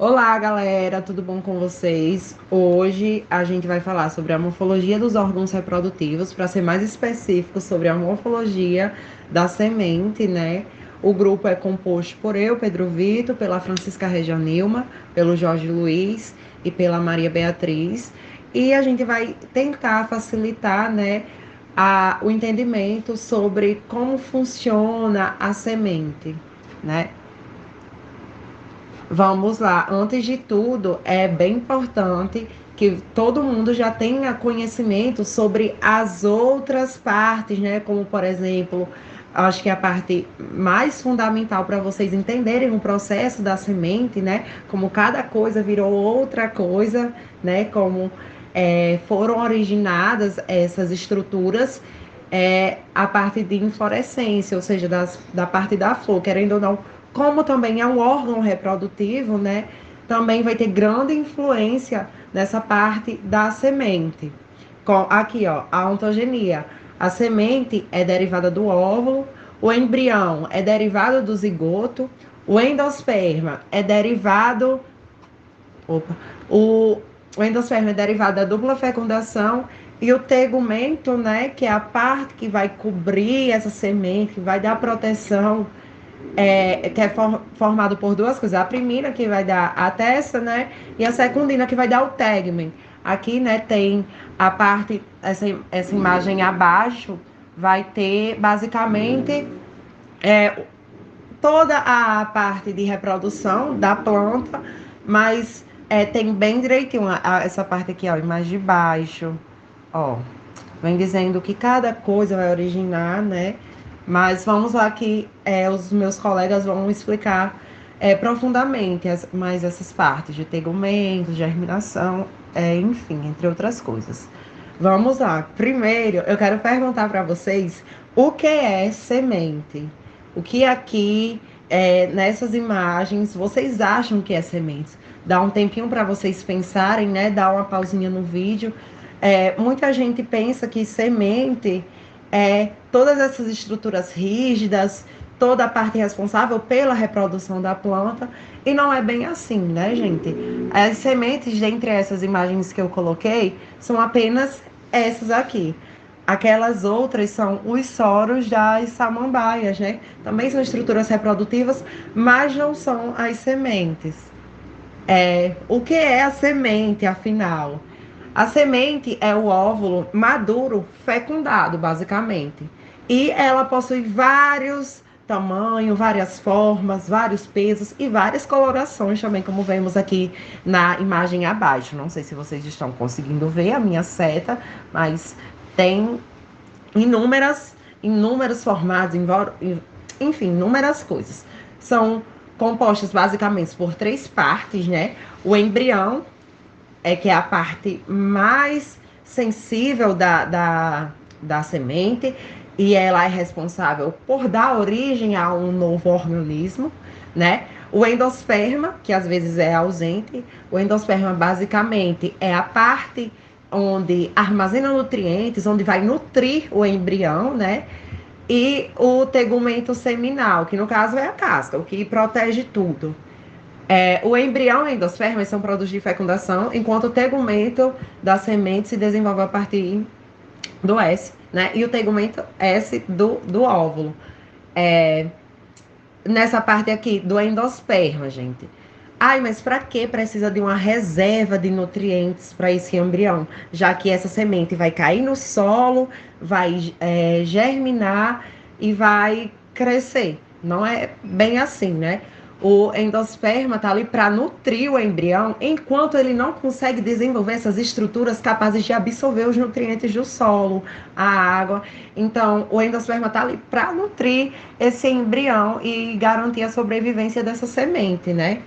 Olá, galera, tudo bom com vocês? Hoje a gente vai falar sobre a morfologia dos órgãos reprodutivos, para ser mais específico sobre a morfologia da semente, né? O grupo é composto por eu, Pedro Vitor, pela Francisca Regia Nilma, pelo Jorge Luiz e pela Maria Beatriz. E a gente vai tentar facilitar, né, o entendimento sobre como funciona a semente, né? Vamos lá. Antes de tudo, é bem importante que todo mundo já tenha conhecimento sobre as outras partes, né? Como, por exemplo, acho que a parte mais fundamental para vocês entenderem o processo da semente, né? Como cada coisa virou outra coisa, né? Como foram originadas essas estruturas, a parte de inflorescência, ou seja, da parte da flor, querendo ou não, como também é um órgão reprodutivo, né? Também vai ter grande influência nessa parte da semente. Aqui, ó, a ontogenia. A semente é derivada do óvulo, o embrião é derivado do zigoto, o endosperma é derivado. Opa, o, o endosperma é derivado da dupla fecundação e o tegumento, né, que é a parte que vai cobrir essa semente, que vai dar proteção, que é formado por duas coisas. A primina, que vai dar a testa, né? E a secundina, que vai dar o tegmen. Aqui, né, tem a parte, essa imagem abaixo, vai ter basicamente é, toda a parte de reprodução da planta, mas tem bem direitinho essa parte aqui, ó, imagem de baixo, ó. Vem dizendo que cada coisa vai originar, né? Mas vamos lá que os meus colegas vão explicar profundamente mais essas partes de tegumento, germinação, enfim, entre outras coisas. Vamos lá. Primeiro, eu quero perguntar para vocês o que é semente. O que aqui, nessas imagens, vocês acham que é semente? Dá um tempinho para vocês pensarem, né? Dá uma pausinha no vídeo. Muita gente pensa que semente é todas essas estruturas rígidas, toda a parte responsável pela reprodução da planta, e não é bem assim, né, gente? As sementes, dentre essas imagens que eu coloquei, são apenas essas aqui. Aquelas outras são os soros das samambaias, né? Também são estruturas reprodutivas, mas não são as sementes. O que é a semente, afinal? A semente é o óvulo maduro fecundado, basicamente. E ela possui vários tamanhos, várias formas, vários pesos e várias colorações também, como vemos aqui na imagem abaixo. Não sei se vocês estão conseguindo ver a minha seta, mas tem inúmeros formatos, enfim, inúmeras coisas. São compostas basicamente por três partes, né? O embrião, que é a parte mais sensível da semente, e ela é responsável por dar origem a um novo organismo, né? O endosperma, que às vezes é ausente, o endosperma basicamente é a parte onde armazena nutrientes, onde vai nutrir o embrião, né? E o tegumento seminal, que no caso é a casca, o que protege tudo. O embrião e a endosperma são produtos de fecundação, enquanto o tegumento da semente se desenvolve a partir do S, né? E o tegumento S do óvulo. É, Nessa parte aqui do endosperma, gente. Ai, mas para que precisa de uma reserva de nutrientes para esse embrião? Já que essa semente vai cair no solo, vai germinar e vai crescer. Não é bem assim, né? O endosperma está ali para nutrir o embrião, enquanto ele não consegue desenvolver essas estruturas capazes de absorver os nutrientes do solo, a água. Então, o endosperma está ali para nutrir esse embrião e garantir a sobrevivência dessa semente, né?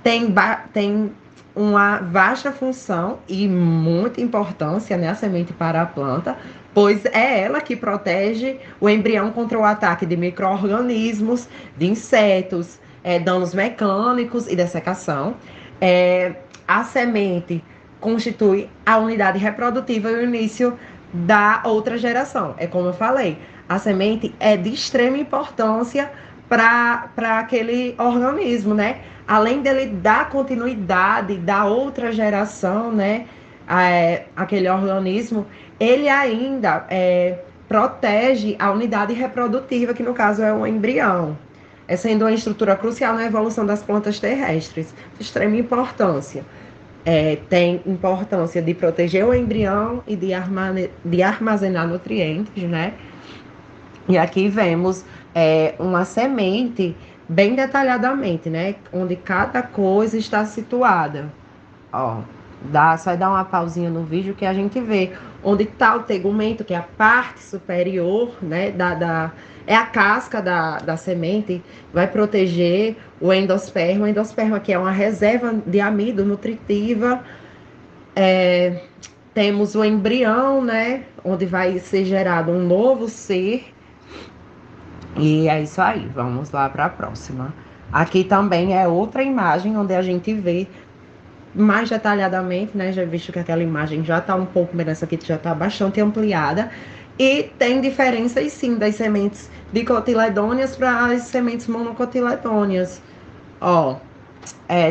Tem uma vasta função e muita importância, né, a semente para a planta, pois é ela que protege o embrião contra o ataque de micro-organismos, de insetos, danos mecânicos e dessecação. A semente constitui a unidade reprodutiva e o início da outra geração. É como eu falei, a semente é de extrema importância para aquele organismo, né? Além dele dar continuidade da outra geração, né? Aquele organismo, ele ainda protege a unidade reprodutiva, que no caso é o embrião, sendo uma estrutura crucial na evolução das plantas terrestres, de extrema importância. Tem importância de proteger o embrião e de armazenar nutrientes, né? E aqui vemos uma semente bem detalhadamente, né? Onde cada coisa está situada. Ó, só dar uma pausinha no vídeo que a gente vê onde está o tegumento, que é a parte superior, né? É a casca da semente, vai proteger o endosperma. O endosperma que é uma reserva de amido nutritiva. Temos o embrião, né? Onde vai ser gerado um novo ser. E é isso aí, vamos lá para a próxima. Aqui também é outra imagem onde a gente vê mais detalhadamente, né? Já visto que aquela imagem já está um pouco, mas essa aqui já está bastante ampliada. E tem diferenças sim das sementes dicotiledôneas para as sementes monocotiledôneas. Ó,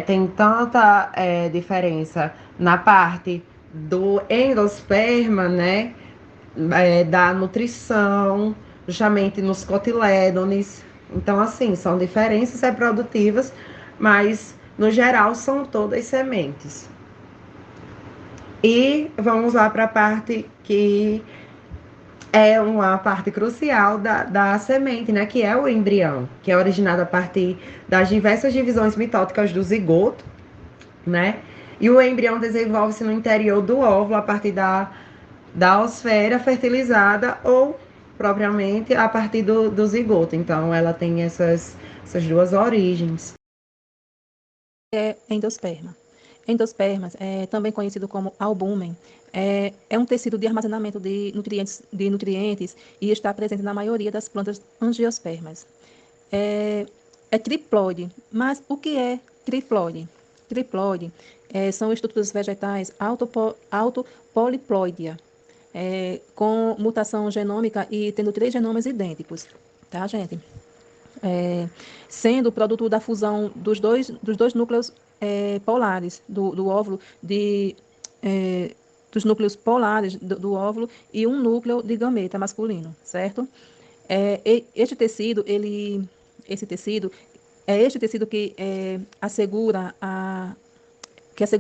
tem tanta diferença na parte do endosperma, né? Da nutrição, justamente nos cotilédones. Então, assim, são diferenças reprodutivas, mas no geral são todas sementes. E vamos lá para a parte que é uma parte crucial da semente, né? Que é o embrião, que é originado a partir das diversas divisões mitóticas do zigoto, né? E o embrião desenvolve-se no interior do óvulo a partir da osfera fertilizada ou propriamente a partir do zigoto. Então, ela tem essas duas origens. Endosperma. Endospermas, também conhecido como albúmen, é um tecido de armazenamento de nutrientes e está presente na maioria das plantas angiospermas. É triploide, mas o que é triploide? Triploide são estruturas vegetais autopoliploidea, com mutação genômica e tendo 3 genomas idênticos, tá, gente? Sendo produto da fusão dos dois núcleos polares do óvulo, dos núcleos polares do óvulo e um núcleo de gameta masculino, certo? Esse tecido é este tecido que assegura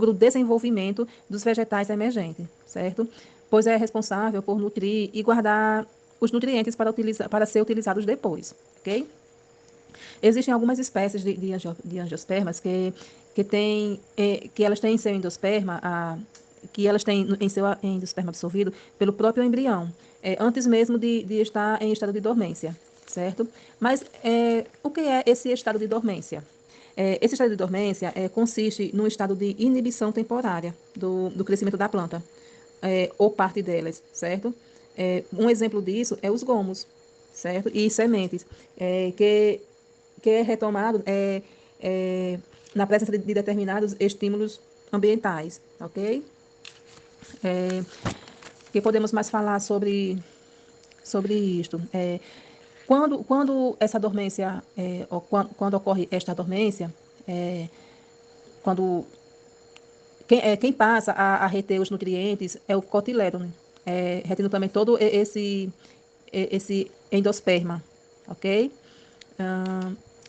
o desenvolvimento dos vegetais emergentes, certo? Pois é responsável por nutrir e guardar os nutrientes para ser utilizados depois, ok? Existem algumas espécies de angiospermas que elas têm em seu endosperma, que elas têm em seu endosperma absorvido pelo próprio embrião, antes mesmo de estar em estado de dormência, certo? Mas o que é esse estado de dormência? Esse estado de dormência consiste num estado de inibição temporária do crescimento da planta, ou parte delas, certo? Um exemplo disso é os gomos, certo? E sementes, que é retomado na presença de determinados estímulos ambientais, ok? Que podemos mais falar sobre isto? Quando essa dormência, quando ocorre esta dormência, quando quem passa a reter os nutrientes é o cotilédone, retendo também todo esse endosperma, ok?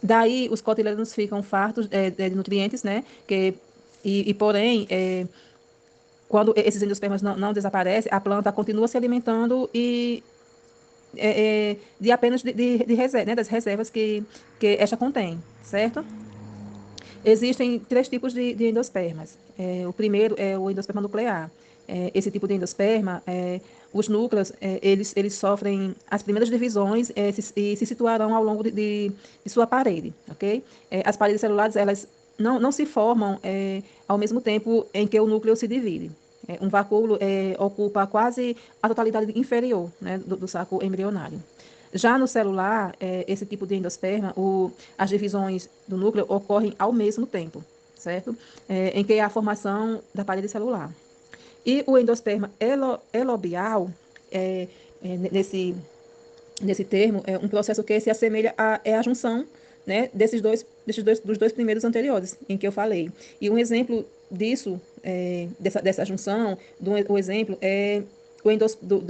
Daí os cotilédonos ficam fartos de nutrientes, né? Porém, quando esses endospermas não desaparecem, a planta continua se alimentando de apenas né, das reservas que esta contém, certo? Existem 3 tipos de endospermas. O primeiro é o endosperma nuclear. Esse tipo de endosperma, os núcleos, eles sofrem as primeiras divisões e se situarão ao longo de sua parede, ok? As paredes celulares, elas não se formam ao mesmo tempo em que o núcleo se divide. Um vacúolo ocupa quase a totalidade inferior, né, do saco embrionário. Já no celular, esse tipo de endosperma, as divisões do núcleo ocorrem ao mesmo tempo, certo? Em que há a formação da parede celular. E o endosperma elobial, nesse nesse termo, é um processo que se assemelha a junção, né, dos dois primeiros anteriores, em que eu falei. E um exemplo disso, dessa junção, o exemplo é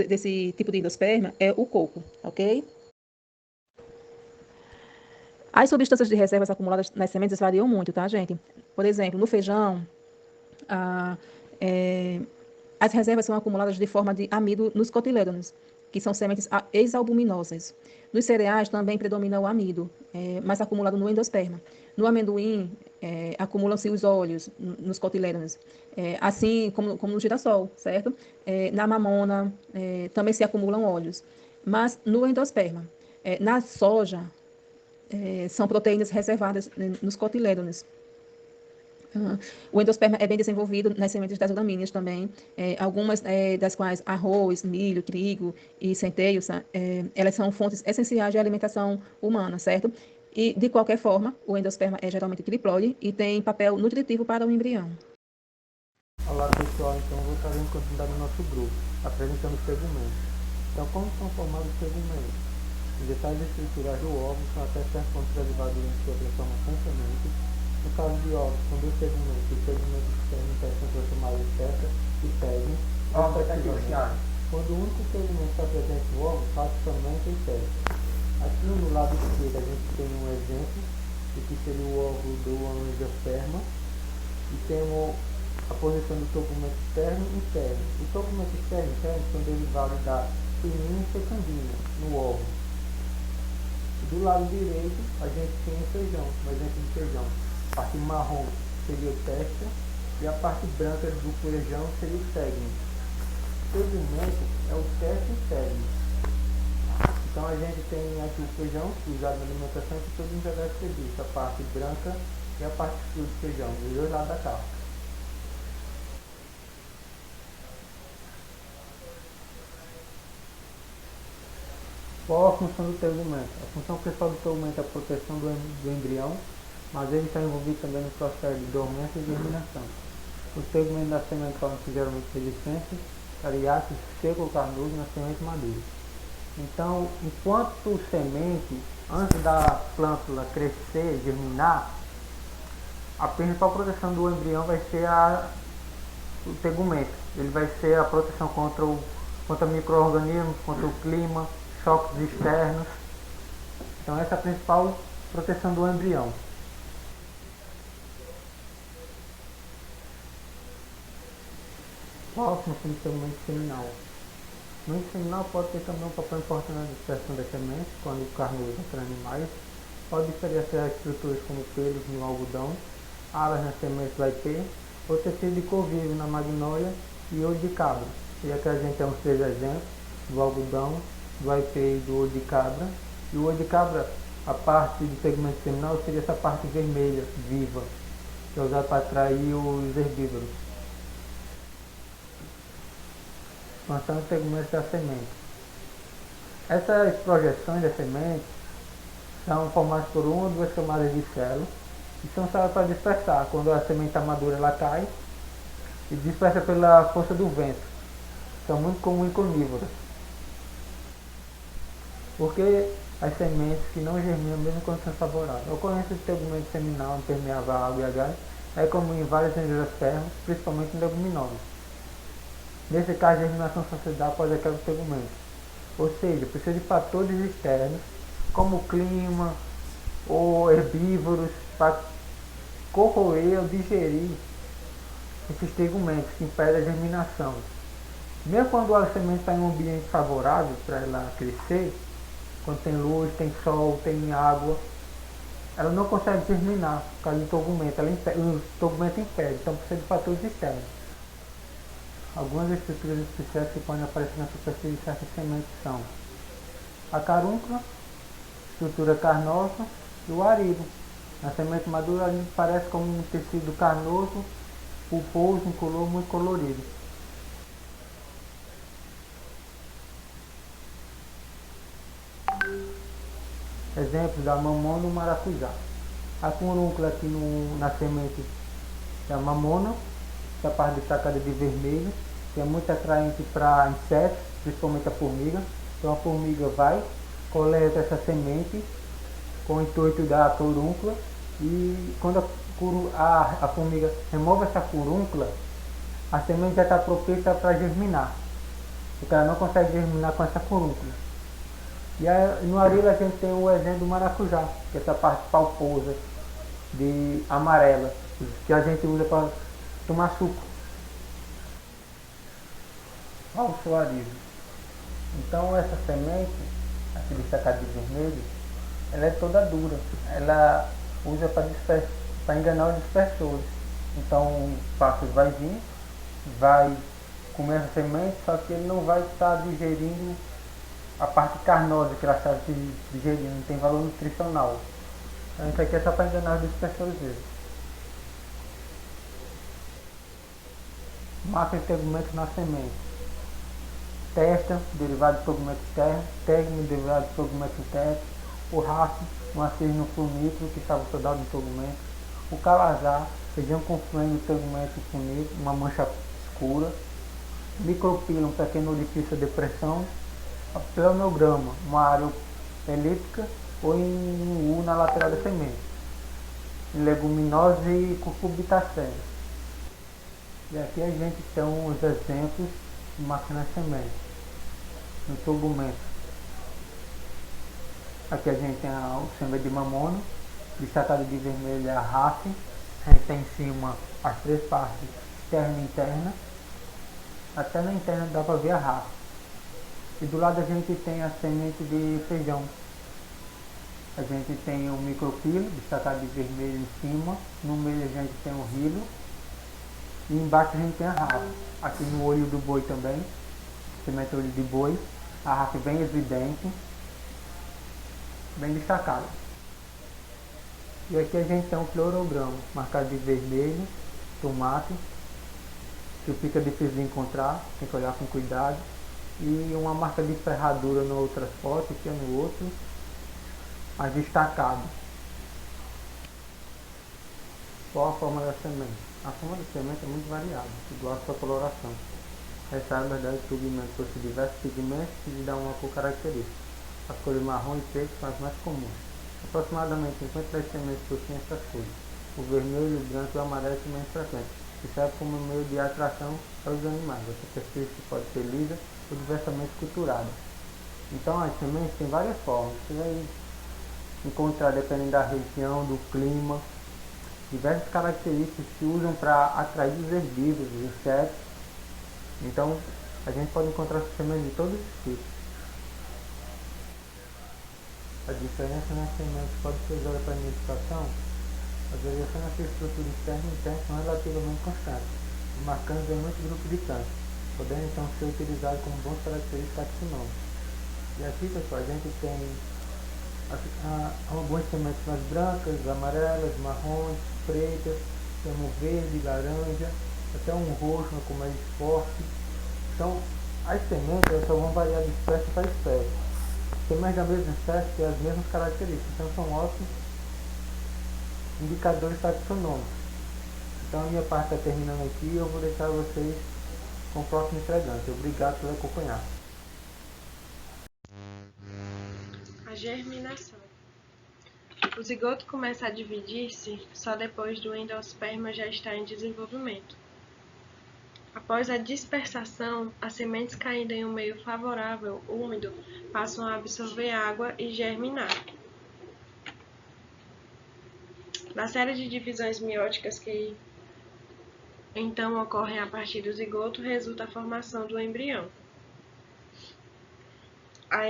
desse tipo de endosperma é o coco, ok? As substâncias de reservas acumuladas nas sementes variam muito, tá, gente? Por exemplo, no feijão, a, é, as reservas são acumuladas de forma de amido nos cotilédones, que são sementes exalbuminosas. Nos cereais também predomina o amido, mas acumulado no endosperma. No amendoim, acumulam-se os óleos nos cotilédones, assim como no girassol, certo? Na mamona também se acumulam óleos, mas no endosperma. Na soja, são proteínas reservadas nos cotilédones. O endosperma é bem desenvolvido nas sementes das gramíneas também, algumas das quais arroz, milho, trigo e centeios, elas são fontes essenciais de alimentação humana, certo? E, de qualquer forma, o endosperma é geralmente triploide e tem papel nutritivo para o embrião. Olá pessoal, então vou estar dando continuidade no nosso grupo, apresentando os tegumentos. Então, como são formados os tegumentos? Os detalhes estruturais do óvulo são até certo ponto preservados durante sua transformação em semente. No caso de óvulos, são dois tegumentos, os tegumentos externos são transformados em seta e tegme, respectivamente. Quando o único tegumento está presente no óvulo, faz somente em seta. Aqui no lado esquerdo a gente tem um exemplo do que seria o óvulo do angiosperma e temos a posição do tegumento externo e interno. O tegumento externo e interno são derivados da pinina e secundina no óvulo. Do lado direito a gente tem o feijão, um exemplo de feijão. A parte marrom seria o testa e a parte branca do feijão seria o tegme. O tegumento é o testa e o tegme. Então a gente tem aqui o feijão usado na alimentação que todo mundo já deve ter visto, a parte branca e a parte escura do feijão, dos dois lados da casca. Qual a função do tegumento? A função principal do tegumento é a proteção do embrião, mas ele está envolvido também no processo de dormência e germinação. Os tegumentos da semente podem ser geralmente resistentes, cariáceos, seco ou carnoso na semente madura. Então, enquanto semente, antes da plântula crescer, germinar, a principal proteção do embrião vai ser o tegumento. Ele vai ser a proteção contra micro-organismos, contra o clima, choques externos. Então essa é a principal proteção do embrião. Qual a função do tegumento seminal? O movimento seminal pode ter também um papel importante na dispersão das sementes, quando o carnoso entre animais. Pode diferenciar estruturas como pelos no algodão, alas nas sementes vai ter, ou tecido de convívio na magnólia e olho de cabra. E aqui a gente tem uns 3 exemplos, do algodão, do aipê e do olho de cabra. E o olho de cabra, a parte do segmento seminal seria essa parte vermelha, viva, que é usada para atrair os herbívoros. Expansão dos segmentos da semente. Essas projeções da semente são formadas por 1 ou 2 camadas de célula e são usadas para dispersar. Quando a semente está madura, ela cai e dispersa pela força do vento. São muito comuns em conívoras. Porque as sementes que não germinam mesmo quando são favoráveis. A ocorrência de tegumento seminal impermeável à água e a gás é comum em várias angiospermas, principalmente em leguminosas. Nesse caso, a germinação só se dá após a queda do tegumento. Ou seja, precisa de fatores externos, como o clima ou herbívoros, para corroer ou digerir esses tegumentos que impedem a germinação. Mesmo quando a semente está em um ambiente favorável para ela crescer, quando tem luz, tem sol, tem água, ela não consegue germinar por causa do tegumento, o tegumento impede, então precisa de fatores externos. Algumas estruturas especiais que podem aparecer na superfície de certas sementes são a carúncula, estrutura carnosa e o arido. Na semente madura ele parece como um tecido carnoso, pulposo, incolor, muito colorido. Exemplos da mamona e o maracujá. A carúncula aqui na semente da mamona, essa parte destacada de vermelho, que é muito atraente para insetos, principalmente a formiga. Então a formiga vai, coleta essa semente com o intuito da furúncula, e quando a formiga remove essa furúncula, a semente já está propícia para germinar, porque ela não consegue germinar com essa furúncula. E aí, no arilo a gente tem o exemplo do maracujá, que é essa parte palposa de amarela, que a gente usa para tomar suco. Olha o suarismo. Então essa semente, aqui destacada de vermelho, ela é toda dura. Ela usa para enganar os dispersores. Então o pássaro vai vir, vai comer essa semente, só que ele não vai estar digerindo a parte carnosa que ela está digerindo, não tem valor nutricional. Então isso aqui é só para enganar os dispersores dele. Marca de tegumentos na semente. Testa, derivado de tegumento externo. Tegme, derivado de tegumento interno. O raço, um acerno funículo, que estava soldado no tegumento. O calazar, região confluente do tegumento funículo, uma mancha escura. Micropila, um pequeno orifício de depressão. A pleonograma, uma área elíptica ou em um U na lateral da semente. Leguminosa e cucurbitacea. E aqui a gente tem os exemplos de máquina de semente. No tegumento. Aqui a gente tem o semente de mamona, destacado de vermelho é a rafe. A gente tem em cima as três partes, externa e interna. Até na interna dá para ver a rafe. E do lado a gente tem a semente de feijão. A gente tem o micropilo, destacado de vermelho em cima. No meio a gente tem o rilo. E embaixo a gente tem a rafe. Aqui no olho do boi também, semente olho de boi. A rafe bem evidente, bem destacada. E aqui a gente tem um clorograma, marcado de vermelho, tomate, que fica difícil de encontrar, tem que olhar com cuidado. E uma marca de ferradura na outra foto, aqui no outro, mais destacado. Qual a forma da semente? A forma da semente é muito variada, igual a sua coloração. Essa é a verdade do pigmento possui diversos pigmentos que lhe dão uma cor característica. As cores marrom e preto são as mais comuns. Aproximadamente 50 das sementes possuem essas cores. O vermelho, o branco e o amarelo são menos frequentes, que serve como meio de atração para os animais. A superfície pode ser lisa ou diversamente culturada. Então as sementes têm várias formas. Você vai encontrar, dependendo da região, do clima, diversas características que usam para atrair os herbívoros, os insetos. Então a gente pode encontrar sementes de todos os tipos. A diferença nas sementes pode ser usada para identificação. As variações na sua estrutura externa e interna são relativamente constantes, marcando em muitos grupos de plantas, podendo então ser utilizados como bons características taxonômicas. E aqui, pessoal, a gente tem algumas sementes mais brancas, amarelas, marrons, pretas, temos verde, laranja, até um roxo, uma cor mais forte. Então, as sementes elas só vão variar de espécie para espécie. Sementes da mesma espécie têm as mesmas características, então são ótimos indicadores taxonômicos. Então, a minha parte está terminando aqui e eu vou deixar vocês com o próximo entregante. Obrigado por acompanhar. A germinação. O zigoto começa a dividir-se só depois do endosperma já estar em desenvolvimento. Após a dispersação, as sementes caindo em um meio favorável, úmido, passam a absorver água e germinar. Na série de divisões mióticas que então ocorrem a partir do zigoto, resulta a formação do embrião. A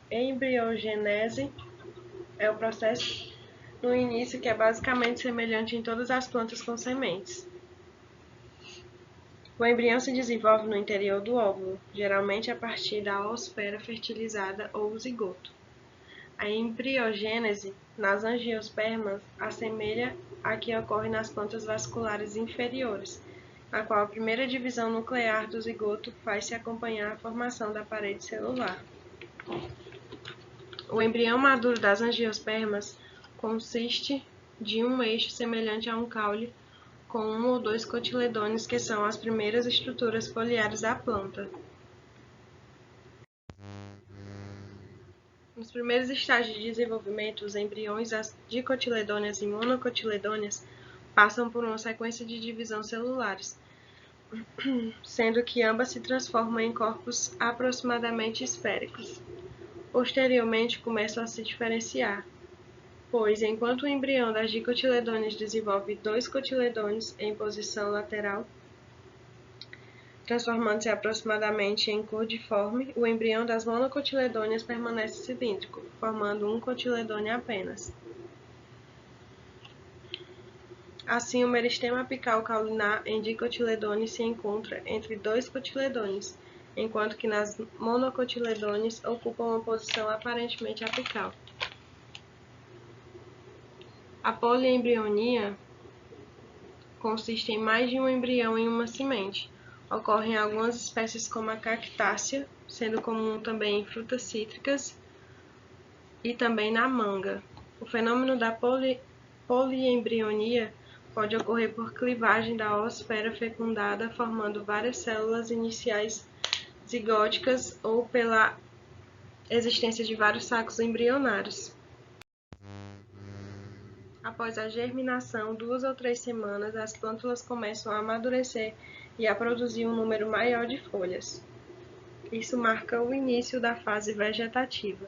embriogênese é o processo no início que é basicamente semelhante em todas as plantas com sementes. O embrião se desenvolve no interior do óvulo, geralmente a partir da oosfera fertilizada ou zigoto. A embriogênese nas angiospermas assemelha a que ocorre nas plantas vasculares inferiores, na qual a primeira divisão nuclear do zigoto faz-se acompanhar a formação da parede celular. O embrião maduro das angiospermas consiste de um eixo semelhante a um caule com um ou dois cotiledôneos, que são as primeiras estruturas foliares da planta. Nos primeiros estágios de desenvolvimento, os embriões dicotiledôneas e monocotiledôneas passam por uma sequência de divisão celulares, sendo que ambas se transformam em corpos aproximadamente esféricos. Posteriormente, começam a se diferenciar, pois enquanto o embrião das dicotiledôneas desenvolve dois cotiledôneos em posição lateral, transformando-se aproximadamente em cordiforme, o embrião das monocotiledôneas permanece cilíndrico, formando um cotiledôneo apenas. Assim, o meristema apical caulinar em dicotiledôneos se encontra entre dois cotiledôneos, enquanto que nas monocotiledôneos ocupa uma posição aparentemente apical. A poliembrionia consiste em mais de um embrião em uma semente. Ocorre em algumas espécies como a cactácea, sendo comum também em frutas cítricas e também na manga. O fenômeno da poliembrionia pode ocorrer por clivagem da oosfera fecundada, formando várias células iniciais zigóticas ou pela existência de vários sacos embrionários. Após a germinação, 2 ou 3 semanas, as plântulas começam a amadurecer e a produzir um número maior de folhas. Isso marca o início da fase vegetativa.